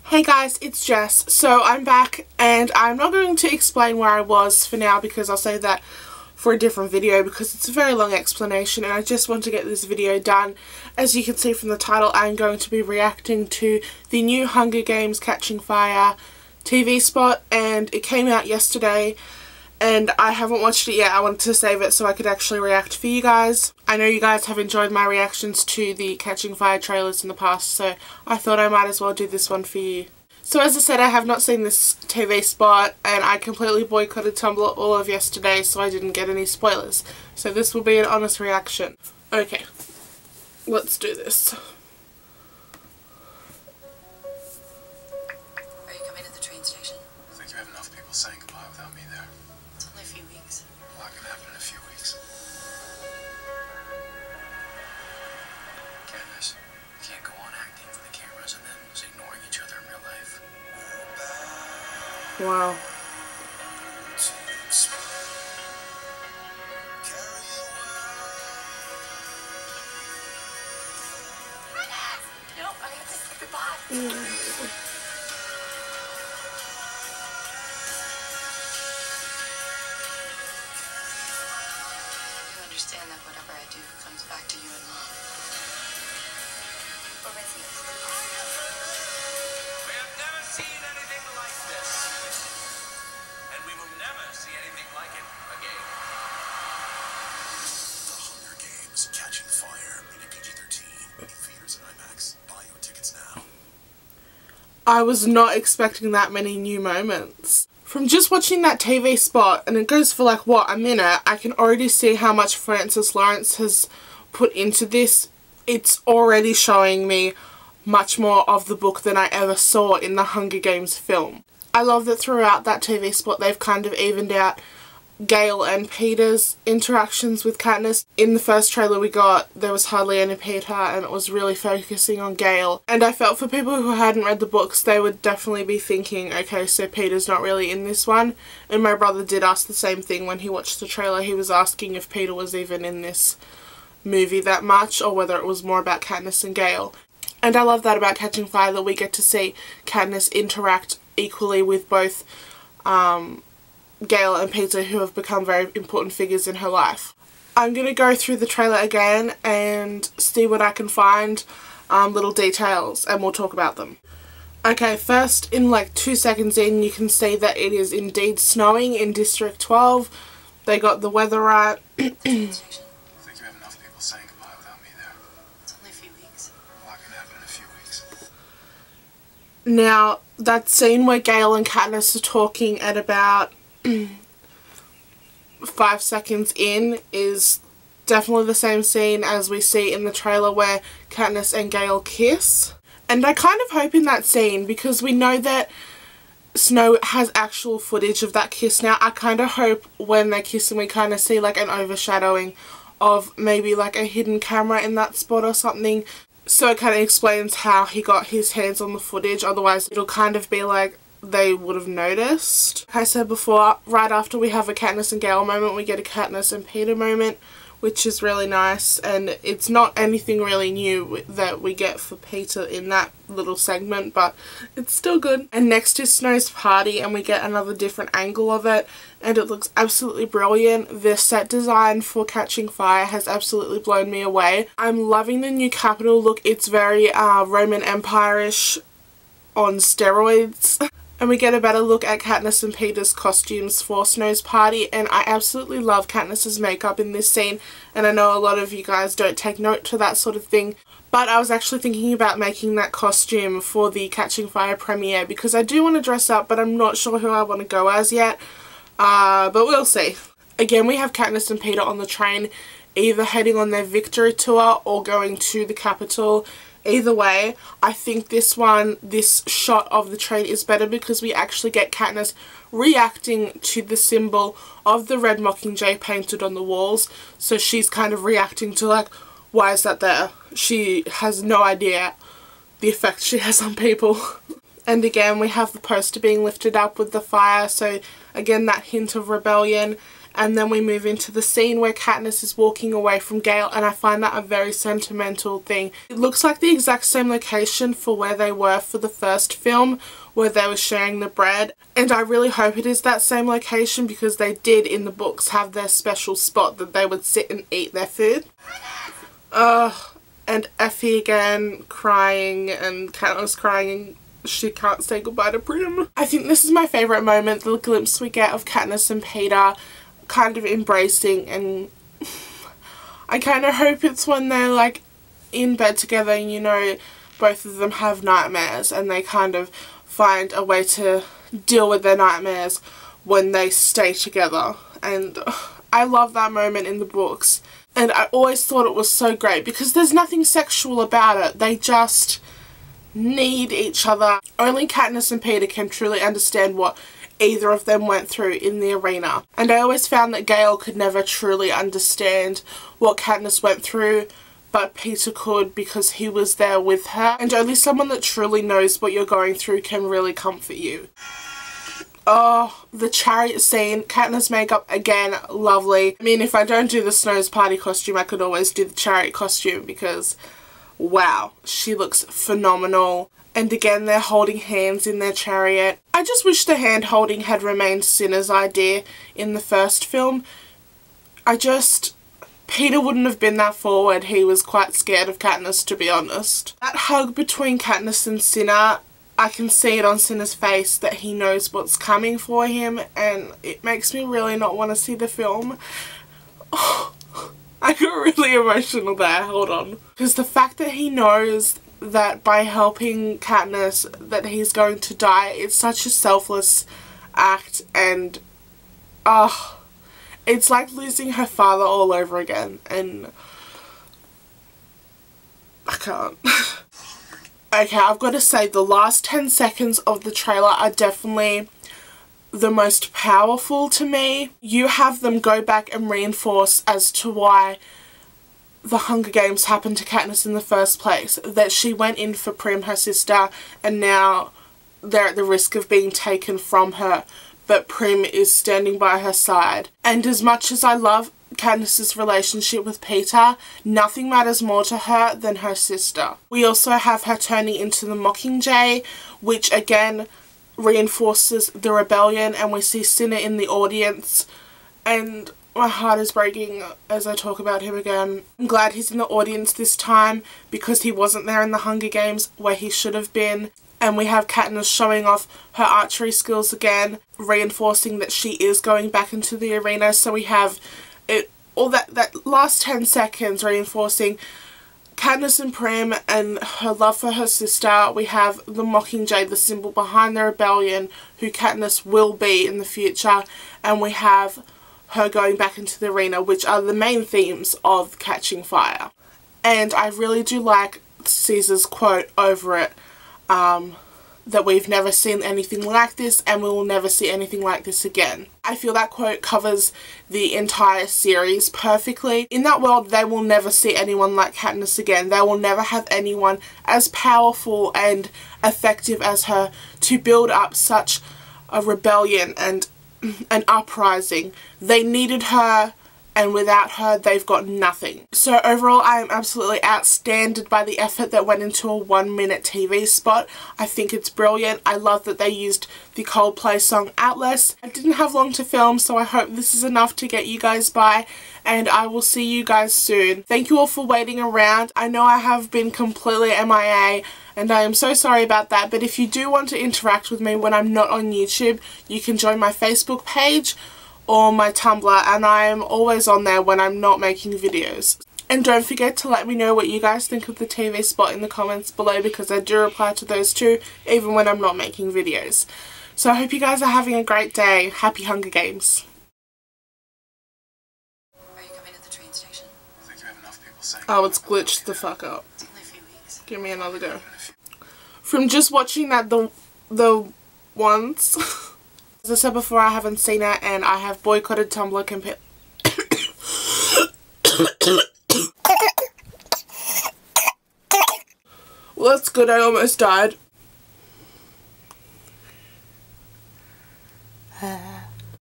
Hey guys, it's Jess. So I'm back and I'm not going to explain where I was for now because I'll save that for a different video because it's a very long explanation and I just want to get this video done. As you can see from the title, I'm going to be reacting to the new Hunger Games Catching Fire TV spot, and it came out yesterday and I haven't watched it yet. I wanted to save it so I could actually react for you guys. I know you guys have enjoyed my reactions to the Catching Fire trailers in the past, so I thought I might as well do this one for you. So as I said, I have not seen this TV spot and I completely boycotted Tumblr all of yesterday so I didn't get any spoilers. So this will be an honest reaction. Okay, let's do this. Are you coming to the train station? I think you have enough people saying goodbye without me there. It's only a few weeks. A lot can happen in a few weeks. Candace, you can't go on acting for the cameras and then just ignoring each other in real life. Wow. No, I have to say goodbye. You understand that whatever I do comes back to you and Mom. Or with you. We have never seen anything like this. And we will never see anything like it again. The Hunger Games Catching Fire, rated PG-13. In theaters and IMAX. Buy your tickets now. I was not expecting that many new moments. From just watching that TV spot, and it goes for like, what, a minute, I can already see how much Francis Lawrence has put into this. It's already showing me much more of the book than I ever saw in the Hunger Games film. I love that throughout that TV spot they've kind of evened out Gale and Peter's interactions with Katniss. In the first trailer we got, there was hardly any Peter and it was really focusing on Gale. And I felt for people who hadn't read the books, they would definitely be thinking, okay, so Peter's not really in this one. And my brother did ask the same thing when he watched the trailer. He was asking if Peter was even in this movie that much or whether it was more about Katniss and Gale. And I love that about Catching Fire, that we get to see Katniss interact equally with both Gale and Peter, who have become very important figures in her life. I'm going to go through the trailer again and see what I can find, little details, and we'll talk about them. Okay, first, in like 2 seconds in, you can see that it is indeed snowing in District 12. They got the weather right. I think you have enough people saying goodbye without me there. It's only a few weeks. A lot can happen in a few weeks. Now, that scene where Gale and Katniss are talking at about 5 seconds in is definitely the same scene as we see in the trailer where Katniss and Gale kiss. And I kind of hope in that scene, because we know that Snow has actual footage of that kiss now, I kind of hope when they kiss and we kind of see like an overshadowing of maybe like a hidden camera in that spot or something. So it kind of explains how he got his hands on the footage, otherwise it'll kind of be like they would have noticed. Like I said before, right after we have a Katniss and Gale moment, we get a Katniss and Peter moment, which is really nice, and it's not anything really new that we get for Peter in that little segment, but it's still good. And next is Snow's party, and we get another different angle of it, and it looks absolutely brilliant. The set design for Catching Fire has absolutely blown me away. I'm loving the new Capitol look. It's very Roman Empire-ish on steroids. And we get a better look at Katniss and Peter's costumes for Snow's party, and I absolutely love Katniss's makeup in this scene, and I know a lot of you guys don't take note to that sort of thing, but I was actually thinking about making that costume for the Catching Fire premiere because I do want to dress up, but I'm not sure who I want to go as yet, but we'll see. Again, we have Katniss and Peter on the train, either heading on their victory tour or going to the Capitol. Either way, I think this shot of the train is better because we actually get Katniss reacting to the symbol of the red Mockingjay painted on the walls. So she's kind of reacting to like, why is that there? She has no idea the effect she has on people. And again, we have the poster being lifted up with the fire. So again, that hint of rebellion. and then we move into the scene where Katniss is walking away from Gale, and I find that a very sentimental thing. It looks like the exact same location for where they were for the first film, where they were sharing the bread, and I really hope it is that same location because they did in the books have their special spot that they would sit and eat their food. And Effie again crying, and Katniss crying. She can't say goodbye to Prim. I think this is my favourite moment, the glimpse we get of Katniss and Peter kind of embracing, and I kind of hope it's when they're like in bed together and you know both of them have nightmares and they kind of find a way to deal with their nightmares when they stay together. And I love that moment in the books, and I always thought it was so great because there's nothing sexual about it. They just need each other. Only Katniss and Peter can truly understand what either of them went through in the arena, and I always found that Gale could never truly understand what Katniss went through, but Peter could because he was there with her, and only someone that truly knows what you're going through can really comfort you. Oh, the chariot scene, Katniss makeup again, lovely. I mean, if I don't do the Snows party costume, I could always do the chariot costume because wow, she looks phenomenal. And again, they're holding hands in their chariot. I just wish the hand holding had remained Cinna's idea in the first film. Peter wouldn't have been that forward. He was quite scared of Katniss, to be honest. That hug between Katniss and Cinna, I can see it on Cinna's face that he knows what's coming for him, and it makes me really not want to see the film. Oh, I got really emotional there, hold on. Because the fact that he knows that by helping Katniss that he's going to die, it's such a selfless act, and it's like losing her father all over again, and I can't. Okay, I've got to say the last 10 seconds of the trailer are definitely the most powerful to me. You have them go back and reinforce as to why the Hunger Games happened to Katniss in the first place. That she went in for Prim, her sister, and now they're at the risk of being taken from her. But Prim is standing by her side. And as much as I love Katniss's relationship with Peter, nothing matters more to her than her sister. We also have her turning into the Mockingjay, which again reinforces the rebellion, and we see Cinna in the audience, and my heart is breaking as I talk about him again. I'm glad he's in the audience this time because he wasn't there in the Hunger Games where he should have been. And we have Katniss showing off her archery skills again, reinforcing that she is going back into the arena. So we have it all that last 10 seconds reinforcing Katniss and Prim and her love for her sister. We have the Mockingjay, the symbol behind the rebellion, who Katniss will be in the future, and we have her going back into the arena, which are the main themes of Catching Fire. And I really do like Caesar's quote over it, that we've never seen anything like this and we will never see anything like this again. I feel that quote covers the entire series perfectly. In that world, they will never see anyone like Katniss again. They will never have anyone as powerful and effective as her to build up such a rebellion and an uprising. They needed her, and without her they've got nothing. So overall, I am absolutely outstanded by the effort that went into a 1-minute TV spot. I think it's brilliant. I love that they used the Coldplay song Atlas. I didn't have long to film, so I hope this is enough to get you guys by, and I will see you guys soon. Thank you all for waiting around. I know I have been completely MIA, and I am so sorry about that, but if you do want to interact with me when I'm not on YouTube, you can join my Facebook page or my Tumblr, and I am always on there when I'm not making videos. And don't forget to let me know what you guys think of the TV spot in the comments below, because I do reply to those too, even when I'm not making videos. So I hope you guys are having a great day. Happy Hunger Games. Are you coming to the train station? I think you have enough people saying. Oh, it's glitched the fuck up. It's only a few weeks. Give me another go. From just watching that the once, as I said before, I haven't seen it, and I have boycotted Tumblr compared. Well, that's good, I almost died.